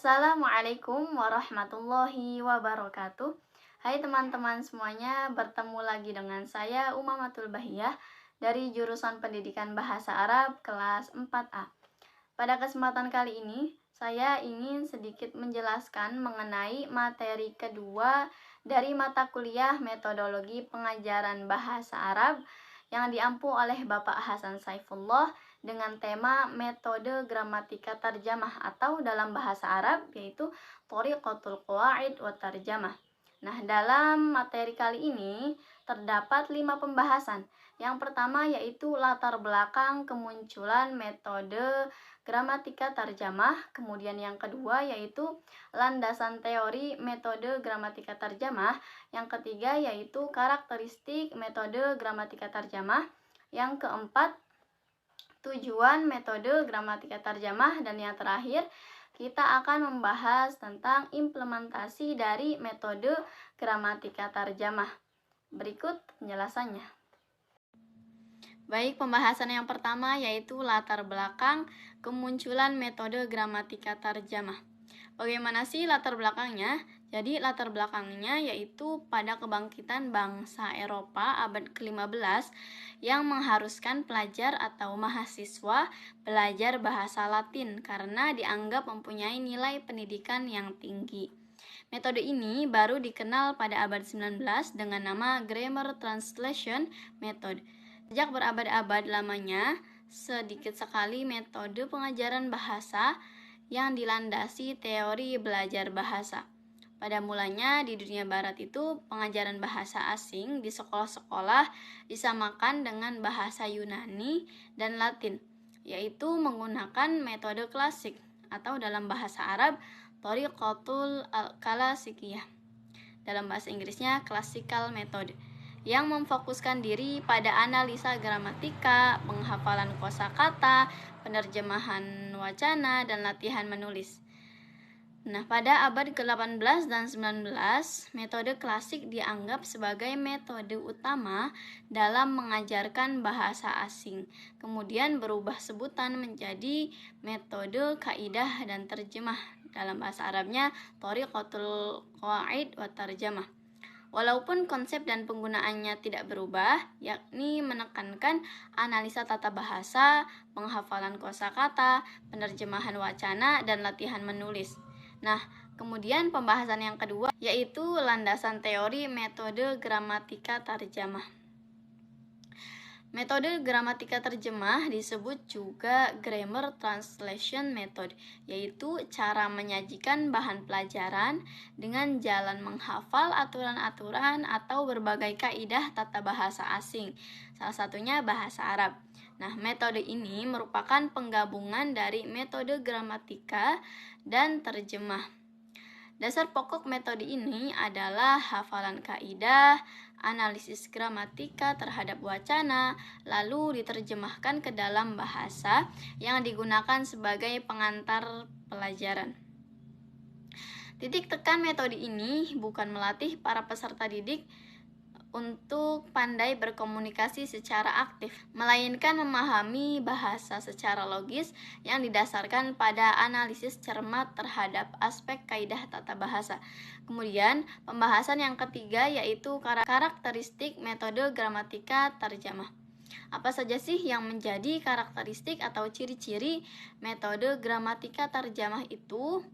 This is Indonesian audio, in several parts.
Assalamualaikum warahmatullahi wabarakatuh. Hai teman-teman semuanya, bertemu lagi dengan saya Umamatul Bahiyah dari jurusan Pendidikan Bahasa Arab kelas 4A. Pada kesempatan kali ini, saya ingin sedikit menjelaskan mengenai materi kedua dari mata kuliah Metodologi Pengajaran Bahasa Arab yang diampu oleh Bapak Hasan Saifullah dengan tema metode gramatika tarjamah atau dalam bahasa Arab yaitu Thoriqatul Qawaid wa Tarjamah. Nah, dalam materi kali ini terdapat 5 pembahasan. Yang pertama yaitu latar belakang kemunculan metode gramatika tarjamah, kemudian yang kedua yaitu landasan teori metode gramatika tarjamah, yang ketiga yaitu karakteristik metode gramatika tarjamah, yang keempat tujuan metode gramatika tarjamah, dan yang terakhir kita akan membahas tentang implementasi dari metode gramatika tarjamah. Berikut penjelasannya. Baik, pembahasan yang pertama yaitu latar belakang kemunculan metode gramatika tarjamah. Bagaimana sih latar belakangnya? Jadi latar belakangnya yaitu pada kebangkitan bangsa Eropa abad ke-15 yang mengharuskan pelajar atau mahasiswa belajar bahasa Latin karena dianggap mempunyai nilai pendidikan yang tinggi. Metode ini baru dikenal pada abad 19 dengan nama Grammar Translation Method. Sejak berabad-abad lamanya, sedikit sekali metode pengajaran bahasa yang dilandasi teori belajar bahasa. Pada mulanya di dunia barat itu pengajaran bahasa asing di sekolah-sekolah disamakan dengan bahasa Yunani dan Latin, yaitu menggunakan metode klasik atau dalam bahasa Arab Thoriqatul Klasikiyah. Dalam bahasa Inggrisnya classical method, yang memfokuskan diri pada analisa gramatika, penghafalan kosakata, penerjemahan wacana, dan latihan menulis. Nah, pada abad ke-18 dan 19, metode klasik dianggap sebagai metode utama dalam mengajarkan bahasa asing. Kemudian berubah sebutan menjadi metode kaidah dan terjemah. Dalam bahasa Arabnya, Thoriqatul Qawaid wa Tarjamah. Walaupun konsep dan penggunaannya tidak berubah, yakni menekankan analisa tata bahasa, penghafalan kosakata, penerjemahan wacana, dan latihan menulis. Nah, kemudian pembahasan yang kedua yaitu landasan teori metode gramatika tarjamah. Metode gramatika terjemah disebut juga Grammar Translation Method, yaitu cara menyajikan bahan pelajaran dengan jalan menghafal aturan-aturan atau berbagai kaidah tata bahasa asing, salah satunya bahasa Arab. Nah, metode ini merupakan penggabungan dari metode gramatika dan terjemah. Dasar pokok metode ini adalah hafalan kaidah, analisis gramatika terhadap wacana, lalu diterjemahkan ke dalam bahasa yang digunakan sebagai pengantar pelajaran. Titik tekan metode ini bukan melatih para peserta didik untuk pandai berkomunikasi secara aktif, melainkan memahami bahasa secara logis yang didasarkan pada analisis cermat terhadap aspek kaidah tata bahasa. Kemudian, pembahasan yang ketiga yaitu karakteristik metode gramatika tarjamah. Apa saja sih yang menjadi karakteristik atau ciri-ciri metode gramatika tarjamah itu?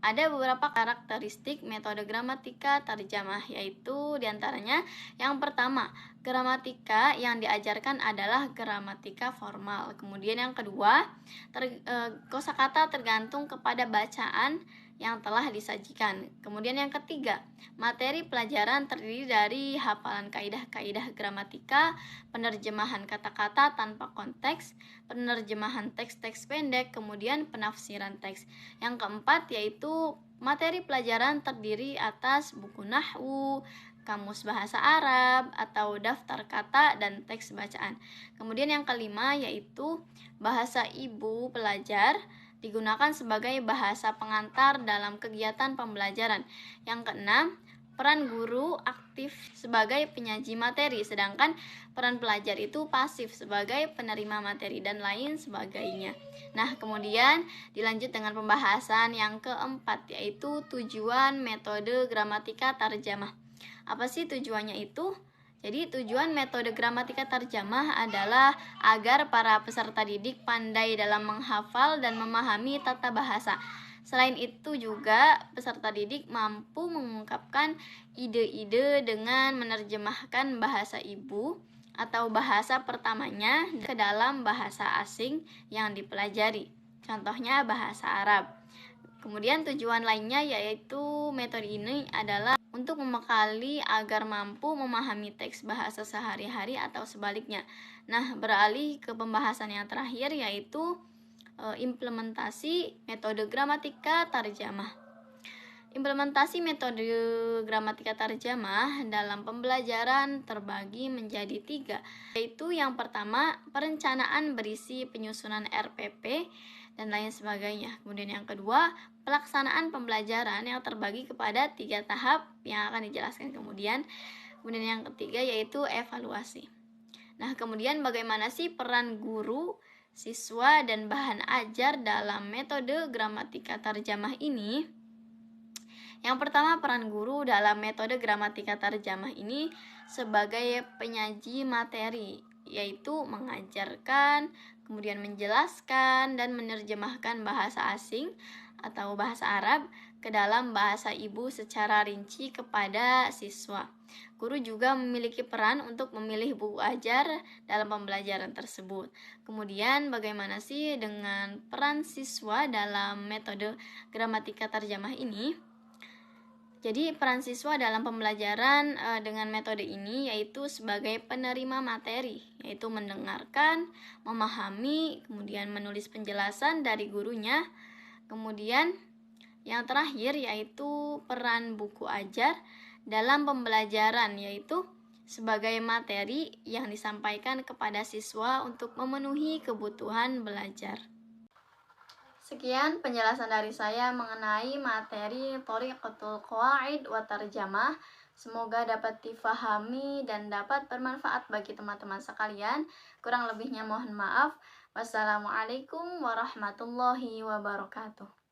Ada beberapa karakteristik metode gramatika tarjamah, yaitu diantaranya yang pertama, gramatika yang diajarkan adalah gramatika formal. Kemudian yang kedua, kosakata tergantung kepada bacaan yang telah disajikan. Kemudian yang ketiga, materi pelajaran terdiri dari hafalan kaidah-kaidah gramatika, penerjemahan kata-kata tanpa konteks, penerjemahan teks-teks pendek, kemudian penafsiran teks. Yang keempat yaitu materi pelajaran terdiri atas buku nahwu, kamus bahasa Arab atau daftar kata dan teks bacaan. Kemudian yang kelima yaitu bahasa ibu pelajar digunakan sebagai bahasa pengantar dalam kegiatan pembelajaran. Yang keenam, peran guru aktif sebagai penyaji materi, sedangkan peran pelajar itu pasif sebagai penerima materi dan lain sebagainya. Nah, kemudian dilanjut dengan pembahasan yang keempat, yaitu tujuan metode gramatika tarjamah. Apa sih tujuannya itu? Jadi tujuan metode gramatika tarjamah adalah agar para peserta didik pandai dalam menghafal dan memahami tata bahasa. Selain itu juga peserta didik mampu mengungkapkan ide-ide dengan menerjemahkan bahasa ibu atau bahasa pertamanya ke dalam bahasa asing yang dipelajari. Contohnya bahasa Arab. Kemudian tujuan lainnya yaitu metode ini adalah untuk membekali agar mampu memahami teks bahasa sehari-hari atau sebaliknya. Nah, beralih ke pembahasan yang terakhir yaitu implementasi metode gramatika tarjamah. Implementasi metode gramatika tarjamah dalam pembelajaran terbagi menjadi 3, yaitu yang pertama, perencanaan berisi penyusunan RPP dan lain sebagainya. Kemudian yang kedua, pelaksanaan pembelajaran yang terbagi kepada 3 tahap yang akan dijelaskan kemudian. Kemudian yang ketiga yaitu evaluasi. Nah, kemudian bagaimana sih peran guru, siswa, dan bahan ajar dalam metode gramatika tarjamah ini? Yang pertama, peran guru dalam metode gramatika tarjamah ini sebagai penyaji materi, yaitu mengajarkan, kemudian menjelaskan dan menerjemahkan bahasa asing atau bahasa Arab ke dalam bahasa ibu secara rinci kepada siswa. Guru juga memiliki peran untuk memilih buku ajar dalam pembelajaran tersebut. Kemudian bagaimana sih dengan peran siswa dalam metode gramatika tarjamah ini? Jadi peran siswa dalam pembelajaran dengan metode ini yaitu sebagai penerima materi, yaitu mendengarkan, memahami, kemudian menulis penjelasan dari gurunya. Kemudian yang terakhir yaitu peran buku ajar dalam pembelajaran, yaitu sebagai materi yang disampaikan kepada siswa untuk memenuhi kebutuhan belajar. Sekian penjelasan dari saya mengenai materi Thoriqatul Qawaid wa Tarjamah. Semoga dapat difahami dan dapat bermanfaat bagi teman-teman sekalian. Kurang lebihnya mohon maaf. Wassalamualaikum warahmatullahi wabarakatuh.